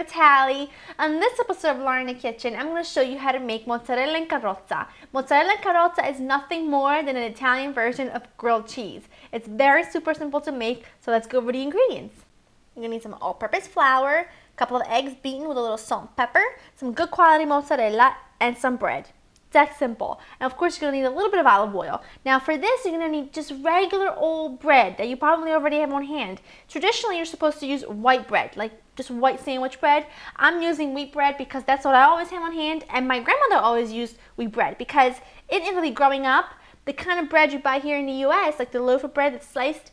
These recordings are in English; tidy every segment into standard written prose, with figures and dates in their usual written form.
Vitale. On this episode of Laura in the Kitchen, I'm going to show you how to make mozzarella in carrozza. Mozzarella in carrozza is nothing more than an Italian version of grilled cheese. It's very super simple to make, so let's go over the ingredients. You're going to need some all-purpose flour, a couple of eggs beaten with a little salt and pepper, some good quality mozzarella, and some bread. That simple. And of course, you're going to need a little bit of olive oil. Now for this, you're going to need just regular old bread that you probably already have on hand. Traditionally, you're supposed to use white bread, like just white sandwich bread. I'm using wheat bread because that's what I always have on hand, and my grandmother always used wheat bread because in Italy growing up, the kind of bread you buy here in the US, like the loaf of bread that's sliced,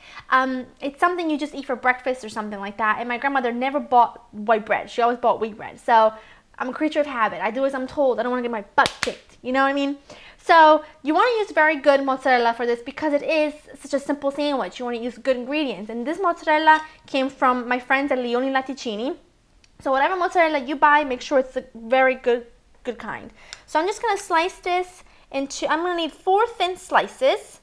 it's something you just eat for breakfast or something like that. And my grandmother never bought white bread. She always bought wheat bread. So I'm a creature of habit. I do as I'm told. I don't want to get my butt kicked. You know what I mean? So you want to use very good mozzarella for this because it is such a simple sandwich. You want to use good ingredients. And this mozzarella came from my friends at Leone Latticini. So whatever mozzarella you buy, make sure it's a very good kind. So I'm just going to slice this into, I'm going to need 4 thin slices.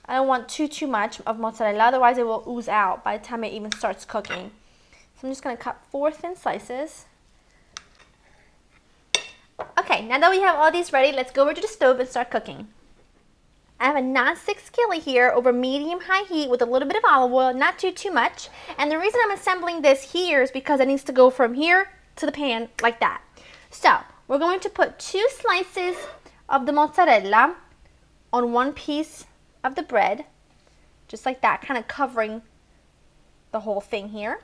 I don't want too much of mozzarella, otherwise it will ooze out by the time it even starts cooking. So I'm just going to cut 4 thin slices. Okay, now that we have all these ready, let's go over to the stove and start cooking. I have a non-stick skillet here over medium-high heat with a little bit of olive oil, not too much. And the reason I'm assembling this here is because it needs to go from here to the pan like that. So we're going to put 2 slices of the mozzarella on 1 piece of the bread, just like that, kind of covering the whole thing here.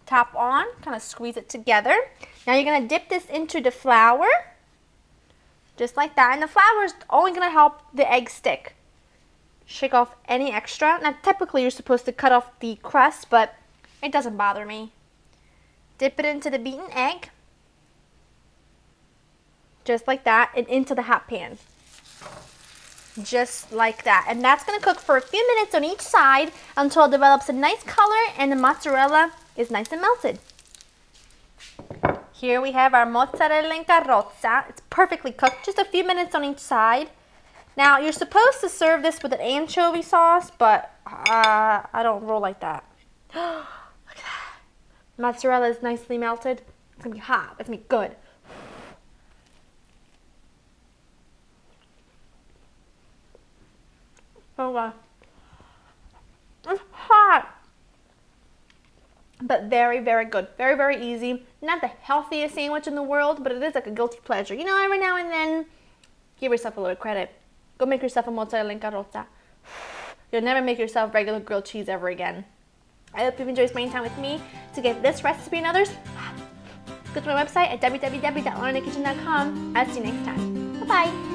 Top on, kind of squeeze it together. Now you're going to dip this into the flour, just like that. And the flour is only going to help the egg stick. Shake off any extra. Now typically you're supposed to cut off the crust, but it doesn't bother me. Dip it into the beaten egg, just like that, and into the hot pan. Just like that. And that's going to cook for a few minutes on each side until it develops a nice color and the mozzarella is nice and melted. Here we have our mozzarella in carrozza. It's perfectly cooked, just a few minutes on each side. Now you're supposed to serve this with an anchovy sauce, but I don't roll like that. Look at that. Mozzarella is nicely melted. It's gonna be hot. It's gonna be good. Oh god. It's hot. But very good. Very easy. Not the healthiest sandwich in the world, but it is like a guilty pleasure. You know, every now and then, give yourself a little credit. Go make yourself a mozzarella in carrozza. You'll never make yourself regular grilled cheese ever again. I hope you've enjoyed spending time with me. To get this recipe and others, go to my website at www.laurinthekitchen.com. I'll see you next time. Bye-bye.